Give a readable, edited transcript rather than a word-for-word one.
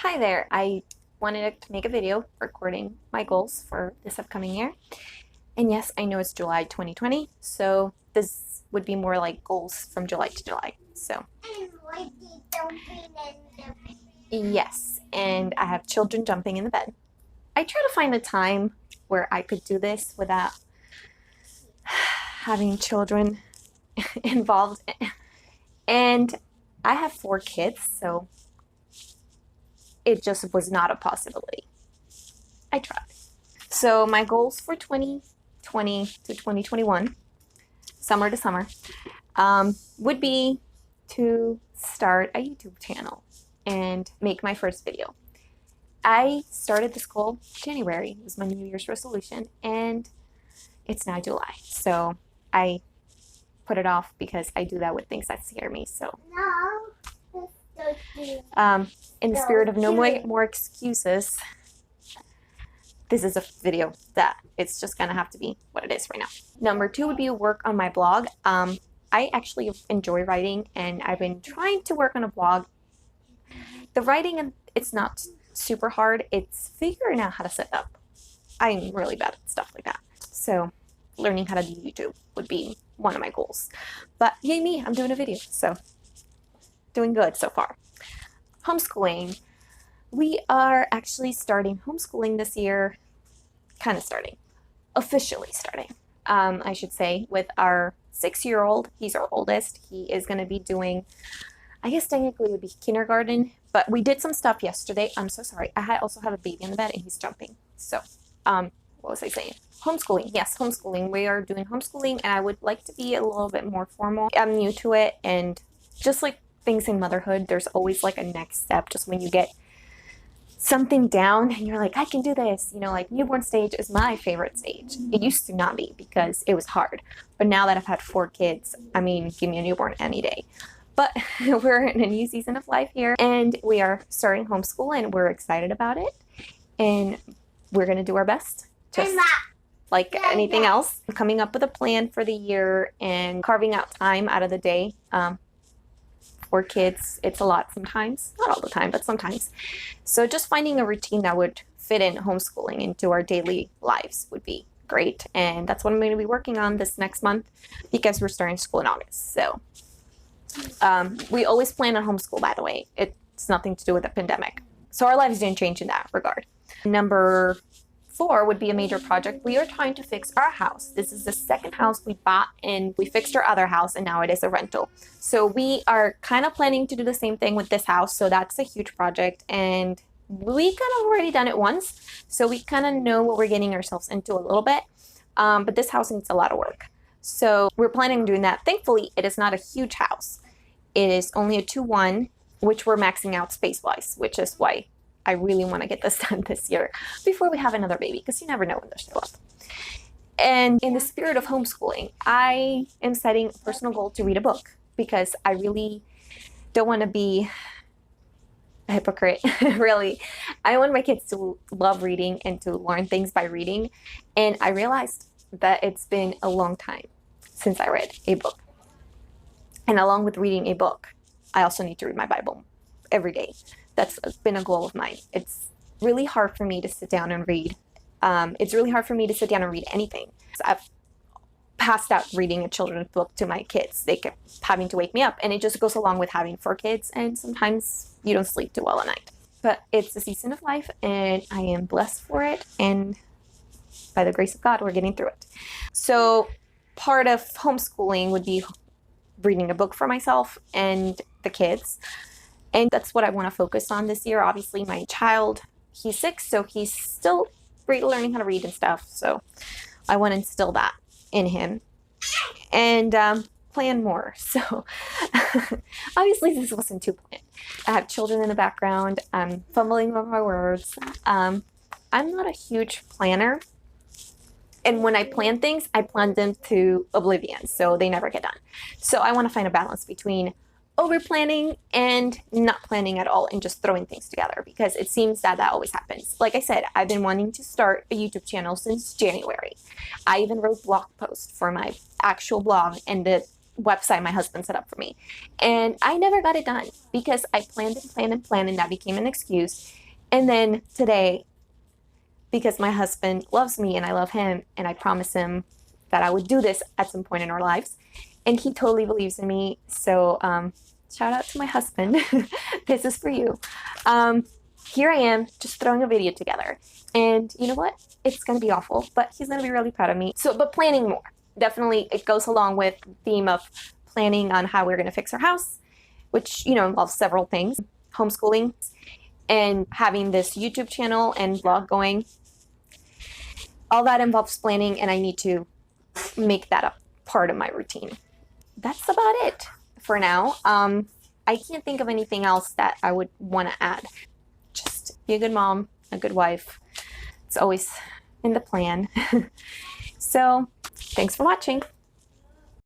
Hi there. I wanted to make a video recording my goals for this upcoming year. And yes, I know it's July 2020, so this would be more like goals from July to July. So, yes, and I have children jumping in the bed. I try to find a time where I could do this without having children involved. And I have 4 kids, so it just was not a possibility. I tried. So my goals for 2020 to 2021, summer to summer, would be to start a YouTube channel and make my first video. I started this goal January. It was my New Year's resolution, and it's now July. So I put it off because I do that with things that scare me. So in the spirit of no more excuses, this is a video that it's just gonna have to be what it is right now. Number 2 would be work on my blog. I actually enjoy writing, and I've been trying to work on a blog. The writing, it's not super hard. It's figuring out how to set up. I'm really bad at stuff like that. So learning how to do YouTube would be one of my goals. But yay me, I'm doing a video, so doing good so far. Homeschooling. We are actually starting homeschooling this year. Kind of starting. Officially starting, I should say, with our 6-year-old. He's our oldest. He is going to be doing, I guess technically it would be kindergarten, but we did some stuff yesterday. I'm so sorry. I also have a baby in the bed and he's jumping. So, what was I saying? Homeschooling. Yes, homeschooling. We are doing homeschooling, and I would like to be a little bit more formal. I'm new to it, and just like things in motherhood, there's always like a next step. Just when you get something down and you're like, I can do this, like newborn stage is my favorite stage. It used to not be because it was hard, but now that I've had 4 kids, I mean, give me a newborn any day. But we're in a new season of life here, and we are starting homeschool, and we're excited about it, and we're going to do our best, just like anything else. Coming up with a plan for the year and carving out time out of the day. For kids, it's a lot sometimes, not all the time, but sometimes. So just finding a routine that would fit in homeschooling into our daily lives would be great. And that's what I'm going to be working on this next month, because we're starting school in August. So we always plan on homeschool, by the way. It's nothing to do with the pandemic. So our lives didn't change in that regard. Number 4 would be a major project. We are trying to fix our house. This is the second house we bought, and we fixed our other house, and now it is a rental. So we are kind of planning to do the same thing with this house. So that's a huge project, and we kind of already done it once. So we kind of know what we're getting ourselves into a little bit. But this house needs a lot of work. So we're planning on doing that. Thankfully, it is not a huge house. It is only a 2-1, which we're maxing out space-wise, which is why I really want to get this done this year before we have another baby, because you never know when they'll show up. And in the spirit of homeschooling, I am setting a personal goal to read a book, because I really don't want to be a hypocrite, really. I want my kids to love reading and to learn things by reading. And I realized that it's been a long time since I read a book. And along with reading a book, I also need to read my Bible every day. That's been a goal of mine. It's really hard for me to sit down and read. It's really hard for me to sit down and read anything. So I've passed out reading a children's book to my kids. They kept having to wake me up, and it just goes along with having 4 kids, and sometimes you don't sleep too well at night. But it's a season of life, and I am blessed for it, and by the grace of God, we're getting through it. So part of homeschooling would be reading a book for myself and the kids. And that's what I want to focus on this year. Obviously, my child, he's 6, so he's still learning how to read and stuff. So I want to instill that in him and plan more. So obviously, this wasn't too planned. I have children in the background. I'm fumbling over my words. I'm not a huge planner. And when I plan things, I plan them to oblivion, so they never get done. So I want to find a balance between over planning and not planning at all and just throwing things together, because it seems that always happens. Like I said, I've been wanting to start a YouTube channel since January. I even wrote blog posts for my actual blog, and the website my husband set up for me. And I never got it done because I planned and planned and planned, and that became an excuse. And then today, because my husband loves me and I love him, and I promised him that I would do this at some point in our lives, and he totally believes in me. So shout out to my husband. This is for you. Here I am just throwing a video together, and you know what? It's going to be awful, but he's going to be really proud of me. So, but planning more. Definitely it goes along with the theme of planning on how we're going to fix our house, which, you know, involves several things. Homeschooling and having this YouTube channel and vlog going. All that involves planning, and I need to make that a part of my routine. That's about it for now. I can't think of anything else that I would want to add. Just be a good mom, a good wife. It's always in the plan. So thanks for watching.